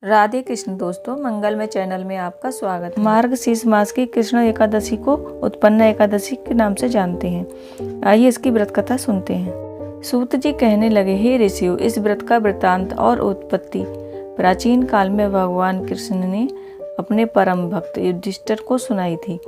राधे कृष्ण दोस्तों, मंगलमय चैनल में आपका स्वागत है। मार्गशीर्ष मास की कृष्ण एकादशी को उत्पन्न एकादशी के नाम से जानते हैं। आइए इसकी व्रत कथा सुनते हैं। सूत जी कहने लगे, हे ऋषियों, इस व्रत का वृत्तांत और उत्पत्ति प्राचीन काल में भगवान कृष्ण ने अपने परम भक्त युधिष्ठिर को सुनाई थी।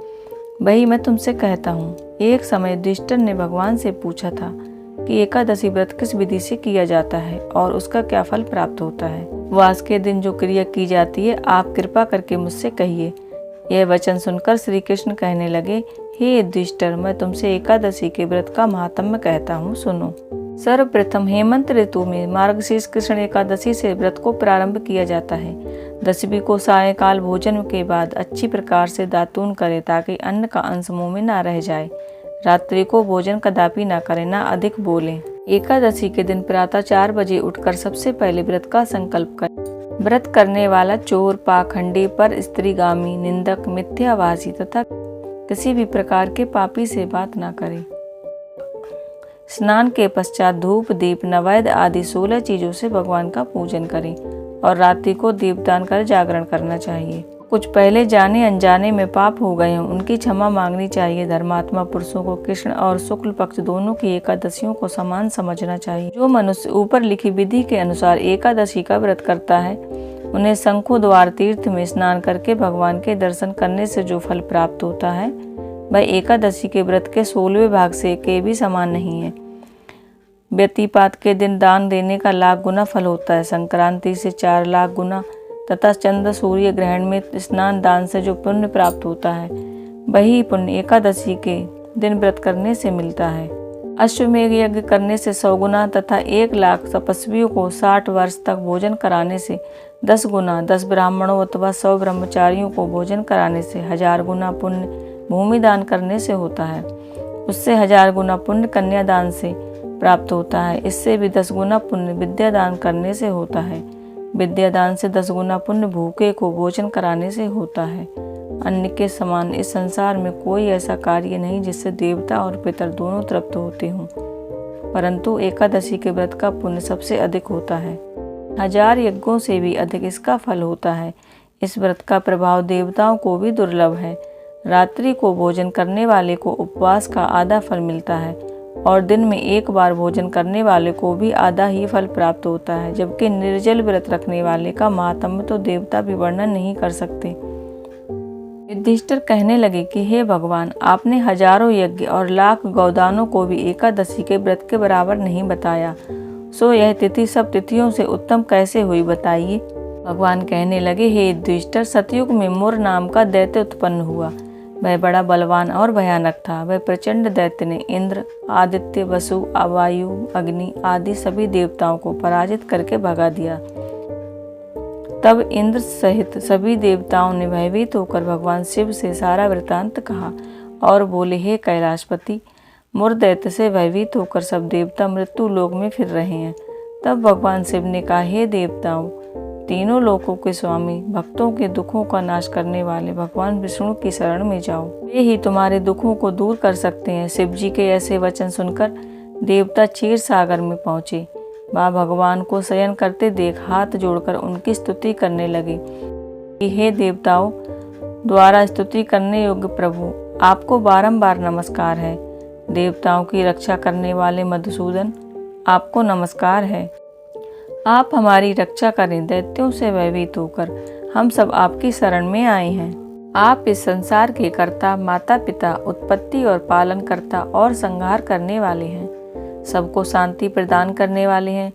वही मैं तुमसे कहता हूँ। एक समय युधिष्ठिर ने भगवान से पूछा था कि एकादशी व्रत किस विधि से किया जाता है और उसका क्या फल प्राप्त होता है। उपवास के दिन जो क्रिया की जाती है, आप कृपा करके मुझसे कहिए। यह वचन सुनकर श्री कृष्ण कहने लगे, हे युधिष्ठिर, मैं तुमसे एकादशी के व्रत का महात्म्य कहता हूँ, सुनो। सर्वप्रथम हेमंत ऋतु में मार्गशीर्ष कृष्ण एकादशी से व्रत को प्रारंभ किया जाता है। दशमी को सायंकाल भोजन के बाद अच्छी प्रकार से दातून करें ताकि अन्न का अंश मुंह में न रह जाए। रात्रि को भोजन कदापि न करें, न अधिक बोलें। एकादशी के दिन प्रातः 4 बजे उठकर सबसे पहले व्रत का संकल्प करें। व्रत करने वाला चोर, पाखंडी, पर स्त्रीगामी, निंदक, मिथ्याभाषी तथा किसी भी प्रकार के पापी से बात न करे। स्नान के पश्चात धूप, दीप, नैवेद्य आदि 16 चीजों से भगवान का पूजन करें और रात्रि को दीपदान कर जागरण करना चाहिए। कुछ पहले जाने अनजाने में पाप हो गए हों, उनकी क्षमा मांगनी चाहिए। धर्मात्मा पुरुषों को कृष्ण और शुक्ल पक्ष दोनों की एकादशियों को समान समझना चाहिए। जो मनुष्य ऊपर लिखी विधि के अनुसार एकादशी का व्रत करता है, उन्हें शंखो द्वार तीर्थ में स्नान करके भगवान के दर्शन करने से जो फल प्राप्त होता है, वह एकादशी के व्रत के 16वें भाग से के भी समान नहीं है। व्यतिपात के दिन दान देने का लाख गुना फल होता है, संक्रांति से 4 लाख गुना, तथा चंद्र सूर्य ग्रहण में स्नान दान से जो पुण्य प्राप्त होता है, वही पुण्य एकादशी के दिन व्रत करने से मिलता है। अश्वमेध यज्ञ करने से 100 गुना तथा 1 लाख तपस्वियों को 60 वर्ष तक भोजन कराने से 10 गुना, 10 ब्राह्मणों अथवा 100 ब्रह्मचारियों को भोजन कराने से 1000 गुना पुण्य भूमि दान करने से होता है। उससे 1000 गुना पुण्य कन्यादान से प्राप्त होता है। इससे भी 10 गुना पुण्य विद्यादान करने से होता है। विद्यादान से 10 गुना पुण्य भूखे को भोजन कराने से होता है। अन्न के समान इस संसार में कोई ऐसा कार्य नहीं जिससे देवता और पितर दोनों तृप्त होते हों, परंतु एकादशी के व्रत का पुण्य सबसे अधिक होता है। 1000 यज्ञों से भी अधिक इसका फल होता है। इस व्रत का प्रभाव देवताओं को भी दुर्लभ है। रात्रि को भोजन करने वाले को उपवास का आधा फल मिलता है और दिन में 1 बार भोजन करने वाले को भी आधा ही फल प्राप्त होता है, जबकि निर्जल व्रत रखने वाले का महात्म्य तो देवता भी वर्णन नहीं कर सकते। युधिष्ठिर कहने लगे कि हे भगवान, आपने हजारों यज्ञ और लाख गौदानों को भी एकादशी के व्रत के बराबर नहीं बताया, सो यह तिथि सब तिथियों से उत्तम कैसे हुई, बताइए। भगवान कहने लगे, हे युधिष्ठिर, सतयुग में मुर नाम का दैत्य उत्पन्न हुआ। वह बड़ा बलवान और भयानक था। वह प्रचंड दैत्य ने इंद्र, आदित्य, वसु, वायु, अग्नि आदि सभी देवताओं को पराजित करके भगा दिया। तब इंद्र सहित सभी देवताओं ने भयभीत होकर भगवान शिव से सारा वृतांत कहा और बोले, हे कैलाशपति, मुर दैत्य से भयभीत होकर सब देवता मृत्यु लोक में फिर रहे हैं। तब भगवान शिव ने कहा, हे देवताओं, तीनों लोकों के स्वामी, भक्तों के दुखों का नाश करने वाले भगवान विष्णु की शरण में जाओ, वे ही तुम्हारे दुखों को दूर कर सकते हैं। शिव जी के ऐसे वचन सुनकर देवता क्षीर सागर में पहुंचे। वहाँ भगवान को शयन करते देख हाथ जोड़कर उनकी स्तुति करने लगे कि हे देवताओं द्वारा स्तुति करने योग्य प्रभु, आपको बारंबार नमस्कार है। देवताओं की रक्षा करने वाले मधुसूदन, आपको नमस्कार है। आप हमारी रक्षा करें। दैत्यों से भयभीत होकर हम सब आपकी शरण में आए हैं। आप इस संसार के कर्ता, माता पिता, उत्पत्ति और पालन कर्ता और संहार करने वाले हैं। सबको शांति प्रदान करने वाले हैं।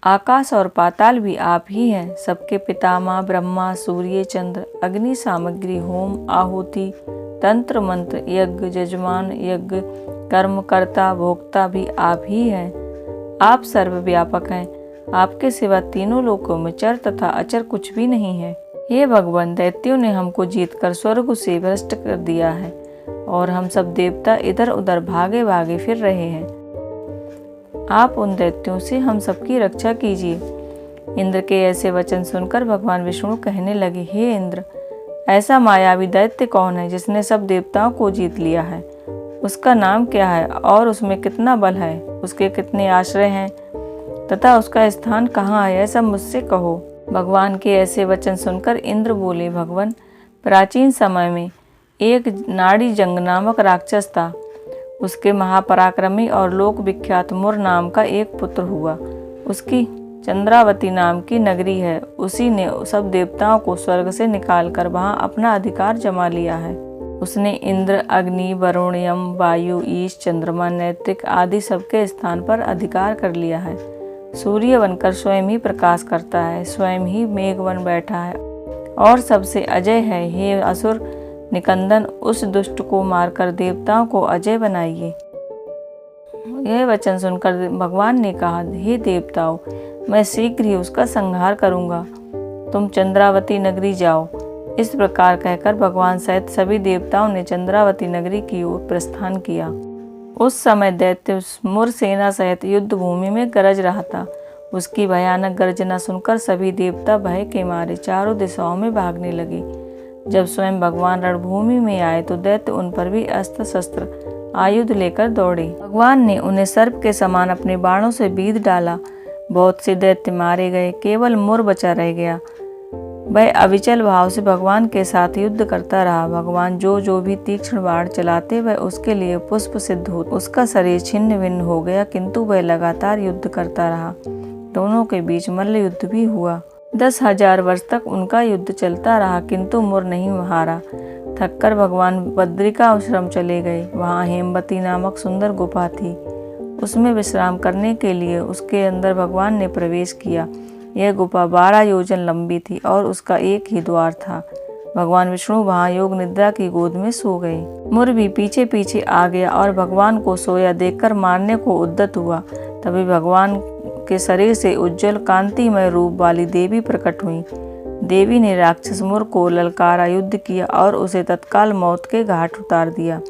आकाश और पाताल भी आप ही हैं। सबके पितामह ब्रह्मा, सूर्य, चंद्र, अग्नि, सामग्री, होम, आहुति, तंत्र, मंत्र, यज्ञ, यजमान, यज्ञ, कर्मकर्ता, भोक्ता भी आप ही हैं। आप सर्वव्यापक हैं। आपके सिवा तीनों लोकों में चर तथा अचर कुछ भी नहीं है। हे भगवान, दैत्यों ने हमको जीतकर स्वर्ग से भ्रष्ट कर दिया है और हम सब देवता इधर उधर भागे भागे फिर रहे हैं। आप उन दैत्यों से हम सबकी रक्षा कीजिए। इंद्र के ऐसे वचन सुनकर भगवान विष्णु कहने लगे, हे इंद्र, ऐसा मायावी दैत्य कौन है जिसने सब देवताओं को जीत लिया है? उसका नाम क्या है और उसमें कितना बल है? उसके कितने आश्रय हैं तथा उसका स्थान कहाँ है, ऐसा मुझसे कहो। भगवान के ऐसे वचन सुनकर इंद्र बोले, भगवान, प्राचीन समय में एक नाड़ी जंग नामक राक्षस था। उसके महापराक्रमी और लोक विख्यात मुर नाम का एक पुत्र हुआ। उसकी चंद्रावती नाम की नगरी है। उसी ने सब देवताओं को स्वर्ग से निकालकर वहां अपना अधिकार जमा लिया है। उसने इंद्र, अग्नि, वरुण, यम, वायु, ईश, चंद्रमा, नैत्रिक आदि सबके स्थान पर अधिकार कर लिया है। सूर्य बनकर स्वयं ही प्रकाश करता है, स्वयं ही मेघ बन बैठा है और सबसे अजय है। हे असुर निकंदन, उस दुष्ट को मारकर देवताओं को अजय बनाइए। यह वचन सुनकर भगवान ने कहा, हे देवताओं, मैं शीघ्र ही उसका संहार करूंगा। तुम चंद्रावती नगरी जाओ। इस प्रकार कहकर भगवान सहित सभी देवताओं ने चंद्रावती नगरी की ओर प्रस्थान किया। उस समय दैत्य मुर सेना सहित युद्ध भूमि में गरज रहा था। उसकी भयानक गर्जना सुनकर सभी देवता भय के मारे चारों दिशाओं में भागने लगे। जब स्वयं भगवान रणभूमि में आए तो दैत्य उन पर भी अस्त्र शस्त्र आयुध लेकर दौड़े। भगवान ने उन्हें सर्प के समान अपने बाणों से बीध डाला। बहुत से दैत्य मारे गए, केवल मुर बचा रह गया। वह अविचल भाव से भगवान के साथ युद्ध करता रहा। भगवान जो भी तीक्ष्ण बाण चलाते वह उसके लिए पुष्प सिद्ध हो। उसका शरीर छिन्न भिन्न हो गया, किंतु वह लगातार युद्ध करता रहा। दोनों के बीच मल्ल युद्ध भी हुआ। 10,000 वर्ष तक उनका युद्ध चलता रहा, किंतु मुर नहीं हारा। थककर भगवान बद्रिकाश्रम चले गए। वहाँ हेमवती नामक सुंदर गुफा थी। उसमें विश्राम करने के लिए उसके अंदर भगवान ने प्रवेश किया। यह गुफा 12 योजन लंबी थी और उसका एक ही द्वार था। भगवान विष्णु वहाँ योग निद्रा की गोद में सो गए। मुर भी पीछे पीछे आ गया और भगवान को सोया देखकर मारने को उद्यत हुआ। तभी भगवान के शरीर से उज्जवल कांतिमय रूप वाली देवी प्रकट हुई। देवी ने राक्षस मुर को ललकारा, युद्ध किया और उसे तत्काल मौत के घाट उतार दिया।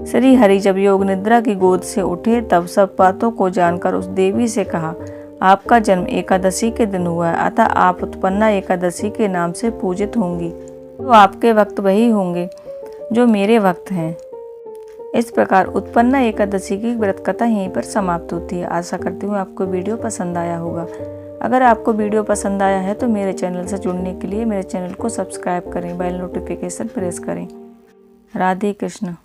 श्री हरि जब योग निद्रा की गोद से उठे तब सब बातों को जानकर उस देवी से कहा, आपका जन्म एकादशी के दिन हुआ है, अतः आप उत्पन्ना एकादशी के नाम से पूजित होंगी। तो आपके भक्त वही होंगे जो मेरे भक्त हैं। इस प्रकार उत्पन्ना एकादशी की व्रत कथा यहीं पर समाप्त होती है। आशा करती हूँ आपको वीडियो पसंद आया होगा। अगर आपको वीडियो पसंद आया है तो मेरे चैनल से जुड़ने के लिए मेरे चैनल को सब्सक्राइब करें, बेल नोटिफिकेशन प्रेस करें। राधे कृष्ण।